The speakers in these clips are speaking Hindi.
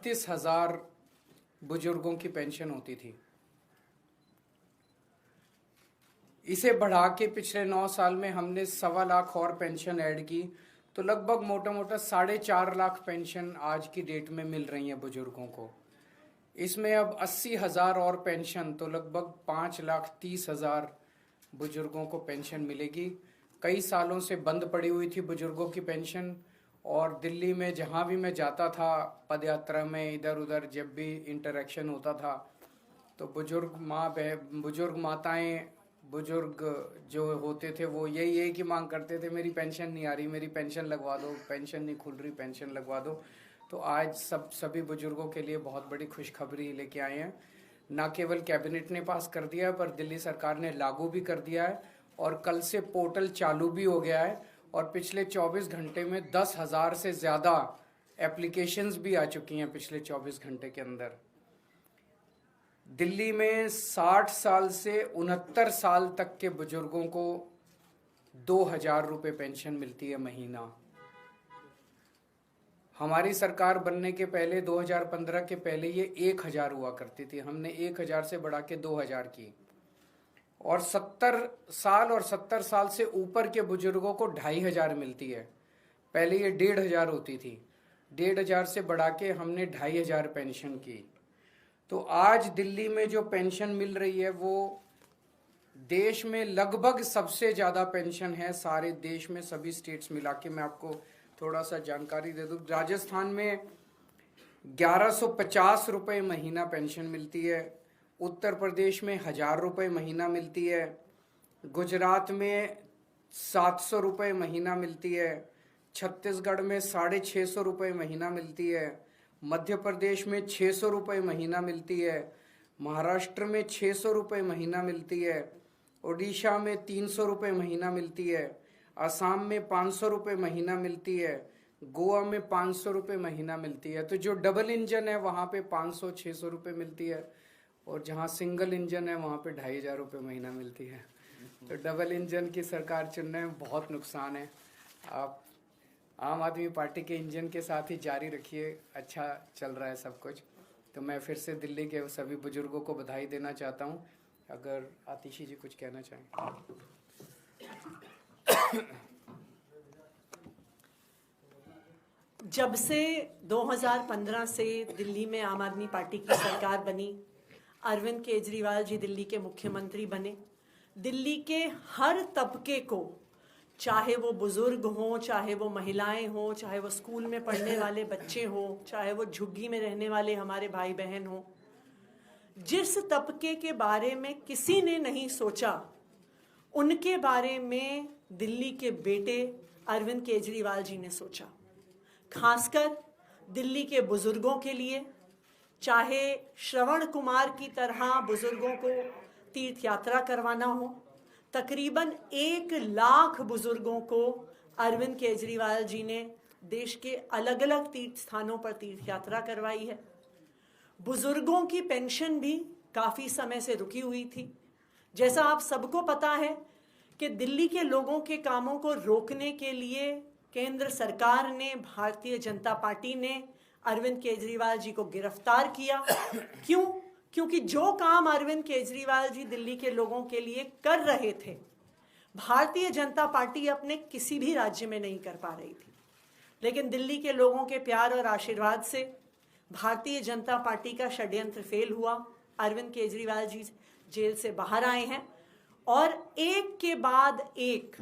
36,000 बुजुर्गों की पेंशन होती थी। इसे बढ़ा के पिछले 9 साल में हमने 1.25 लाख और पेंशन ऐड की, तो लगभग मोटा मोटा 4.5 लाख पेंशन आज की डेट में मिल रही है बुजुर्गों को। इसमें अब 80,000 और पेंशन, तो लगभग 5,30,000 बुजुर्गों को पेंशन मिलेगी। कई सालों से बंद पड़ी हुई थी बुजुर्गों की पेंशन, और दिल्ली में जहाँ भी मैं जाता था पदयात्रा में, इधर उधर जब भी इंटरेक्शन होता था, तो बुजुर्ग माताएं, बुजुर्ग जो होते थे वो यही एक ही मांग करते थे, मेरी पेंशन नहीं आ रही, मेरी पेंशन लगवा दो, पेंशन नहीं खुल रही, पेंशन लगवा दो। तो आज सभी बुजुर्गों के लिए बहुत बड़ी खुशखबरी लेके आए हैं। न केवल कैबिनेट ने पास कर दिया है, पर दिल्ली सरकार ने लागू भी कर दिया है, और कल से पोर्टल चालू भी हो गया है, और पिछले 24 घंटे में 10,000 से ज़्यादा एप्लीकेशंस भी आ चुकी हैं पिछले 24 घंटे के अंदर। दिल्ली में 60 साल से 69 साल तक के बुजुर्गों को 2,000 रुपये पेंशन मिलती है महीना। हमारी सरकार बनने के पहले 2015 के पहले ये 1,000 हुआ करती थी। हमने 1,000 से बढ़ा के 2,000 की, और 70 साल और 70 साल से ऊपर के बुजुर्गों को 2,500 मिलती है। पहले ये 1,500 होती थी, 1,500 से बढ़ा के हमने 2,500 पेंशन की। तो आज दिल्ली में जो पेंशन मिल रही है वो देश में लगभग सबसे ज़्यादा पेंशन है, सारे देश में सभी स्टेट्स मिला के। मैं आपको थोड़ा सा जानकारी दे दूँ। राजस्थान में 1,150 रुपये महीना पेंशन मिलती है, उत्तर प्रदेश में 1,000 रुपये महीना मिलती है, गुजरात में 700 रुपये महीना मिलती है, छत्तीसगढ़ में 650 रुपये महीना मिलती है, मध्य प्रदेश में 600 रुपये महीना मिलती है, महाराष्ट्र में 600 रुपये महीना मिलती है, उड़ीसा में 300 रुपये महीना मिलती है, असम में 500 रुपये महीना मिलती है, गोवा में 500 रुपये महीना मिलती है। तो जो डबल इंजन है वहाँ पे 500-600 रुपये मिलती है, और जहाँ सिंगल इंजन है वहाँ पे 2,500 रुपये महीना मिलती है। तो डबल इंजन की सरकार चुनने में बहुत नुकसान है। आप आम आदमी पार्टी के इंजन के साथ ही जारी रखिए, अच्छा चल रहा है सब कुछ। तो मैं फिर से दिल्ली के सभी बुजुर्गों को बधाई देना चाहता हूँ। अगर आतिशी जी कुछ कहना चाहें। जब से 2015 से दिल्ली में आम आदमी पार्टी की सरकार बनी, अरविंद केजरीवाल जी दिल्ली के मुख्यमंत्री बने, दिल्ली के हर तबके को, चाहे वो बुजुर्ग हों, चाहे वो महिलाएं हों, चाहे वो स्कूल में पढ़ने वाले बच्चे हों, चाहे वो झुग्गी में रहने वाले हमारे भाई बहन हों, जिस तबके के बारे में किसी ने नहीं सोचा, उनके बारे में दिल्ली के बेटे अरविंद केजरीवाल जी ने सोचा। खासकर दिल्ली के बुजुर्गों के लिए, चाहे श्रवण कुमार की तरह बुजुर्गों को तीर्थ यात्रा करवाना हो, तकरीबन 1 लाख बुजुर्गों को अरविंद केजरीवाल जी ने देश के अलग अलग तीर्थ स्थानों पर तीर्थ यात्रा करवाई है। बुजुर्गों की पेंशन भी काफ़ी समय से रुकी हुई थी। जैसा आप सबको पता है कि दिल्ली के लोगों के कामों को रोकने के लिए केंद्र सरकार ने, भारतीय जनता पार्टी ने अरविंद केजरीवाल जी को गिरफ्तार किया। क्यों? क्योंकि जो काम अरविंद केजरीवाल जी दिल्ली के लोगों के लिए कर रहे थे, भारतीय जनता पार्टी अपने किसी भी राज्य में नहीं कर पा रही थी। लेकिन दिल्ली के लोगों के प्यार और आशीर्वाद से भारतीय जनता पार्टी का षड्यंत्र फेल हुआ। अरविंद केजरीवाल जी जेल से बाहर आए हैं, और एक के बाद एक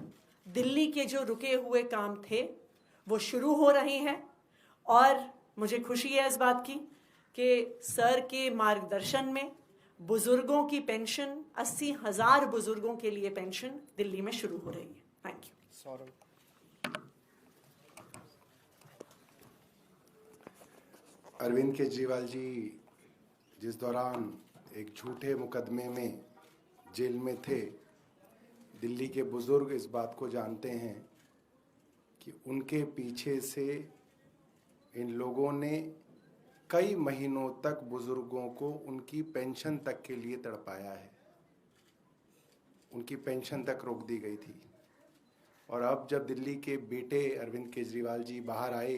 दिल्ली के जो रुके हुए काम थे वो शुरू हो रहे हैं। और मुझे खुशी है इस बात की कि सर के मार्गदर्शन में बुजुर्गों की पेंशन, 80,000 बुजुर्गों के लिए पेंशन दिल्ली में शुरू हो रही है। Thank you. अरविंद केजरीवाल जी जिस दौरान एक झूठे मुकदमे में जेल में थे, दिल्ली के बुजुर्ग इस बात को जानते हैं कि उनके पीछे से इन लोगों ने कई महीनों तक बुजुर्गों को उनकी पेंशन तक के लिए तड़पाया है। उनकी पेंशन तक रोक दी गई थी, और अब जब दिल्ली के बेटे अरविंद केजरीवाल जी बाहर आए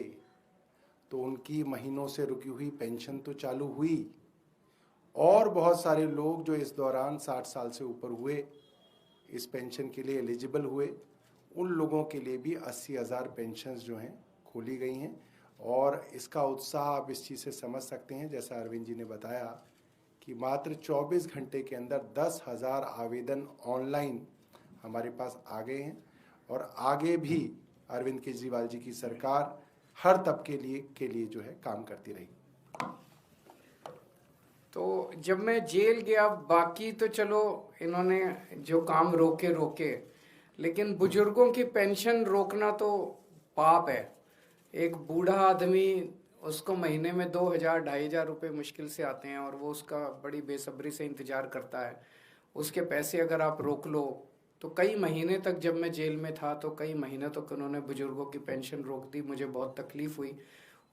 तो उनकी महीनों से रुकी हुई पेंशन तो चालू हुई, और बहुत सारे लोग जो इस दौरान 60 साल से ऊपर हुए इस पेंशन के लिए एलिजिबल हुए, उन लोगों के लिए भी 80,000 पेंशन्स जो हैं खोली गई हैं। और इसका उत्साह आप इस चीज़ से समझ सकते हैं, जैसा अरविंद जी ने बताया कि मात्र 24 घंटे के अंदर 10,000 आवेदन ऑनलाइन हमारे पास आ गए हैं। और आगे भी अरविंद केजरीवाल जी की सरकार हर तबके के लिए जो है काम करती रहेगी। तो जब मैं जेल गया, बाकी तो चलो इन्होंने जो काम रोके, लेकिन बुजुर्गों की पेंशन रोकना तो पाप है। एक बूढ़ा आदमी, उसको महीने में 2,000-2,500 रुपये मुश्किल से आते हैं और वो उसका बड़ी बेसब्री से इंतजार करता है। उसके पैसे अगर आप रोक लो तो कई महीने तक, जब मैं जेल में था तो कई महीने तक उन्होंने बुजुर्गों की पेंशन रोक दी। मुझे बहुत तकलीफ हुई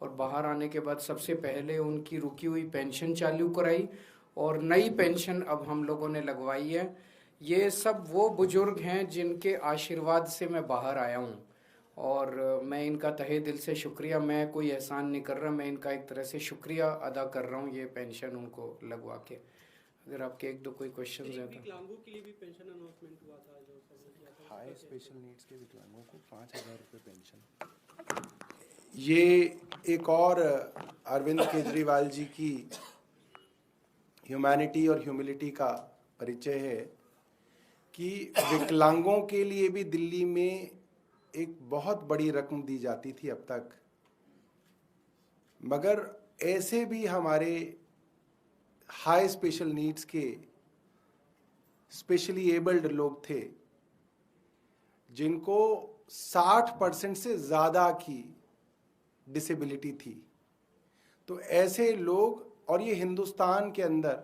और बाहर आने के बाद सबसे पहले उनकी रुकी हुई पेंशन चालू कराई और नई पेंशन अब हम लोगों ने लगवाई है। ये सब वो बुजुर्ग हैं जिनके आशीर्वाद से मैं बाहर आया हूँ और मैं इनका तहे दिल से शुक्रिया, मैं कोई एहसान नहीं कर रहा, मैं इनका एक तरह से शुक्रिया अदा कर रहा हूँ ये पेंशन उनको लगवा के। अगर आपके एक दो कोई क्वेश्चन हैं तो। विकलांगों के लिए भी पेंशन अनाउंसमेंट हुआ था जो सबने किया था। हाई स्पेशल नीड्स के विकलांगों को 5,000 रुपये पेंशन। ये एक और अरविंद केजरीवाल जी की ह्यूमैनिटी और ह्यूमिलिटी का परिचय है कि विकलांगों के लिए भी दिल्ली में एक बहुत बड़ी रकम दी जाती थी अब तक, मगर ऐसे भी हमारे हाई स्पेशल नीड्स के स्पेशली एबल्ड लोग थे जिनको 60% से ज़्यादा की डिसेबिलिटी थी। तो ऐसे लोग, और ये हिंदुस्तान के अंदर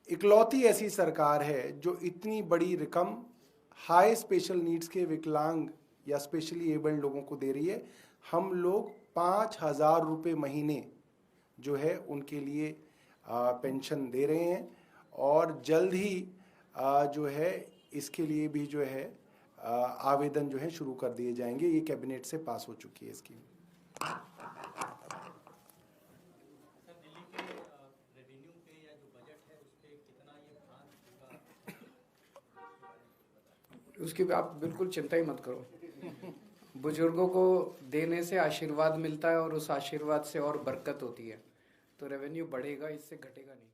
इकलौती ऐसी सरकार है जो इतनी बड़ी रकम हाई स्पेशल नीड्स के विकलांग या स्पेशली एबल्ड लोगों को दे रही है। हम लोग 5,000 रुपये महीने जो है उनके लिए पेंशन दे रहे हैं और जल्द ही जो है इसके लिए भी जो है आवेदन जो है शुरू कर दिए जाएंगे। ये कैबिनेट से पास हो चुकी है स्कीम। उसकी आप बिल्कुल चिंता ही मत करो। बुजुर्गों को देने से आशीर्वाद मिलता है और उस आशीर्वाद से और बरकत होती है, तो रेवेन्यू बढ़ेगा, इससे घटेगा नहीं।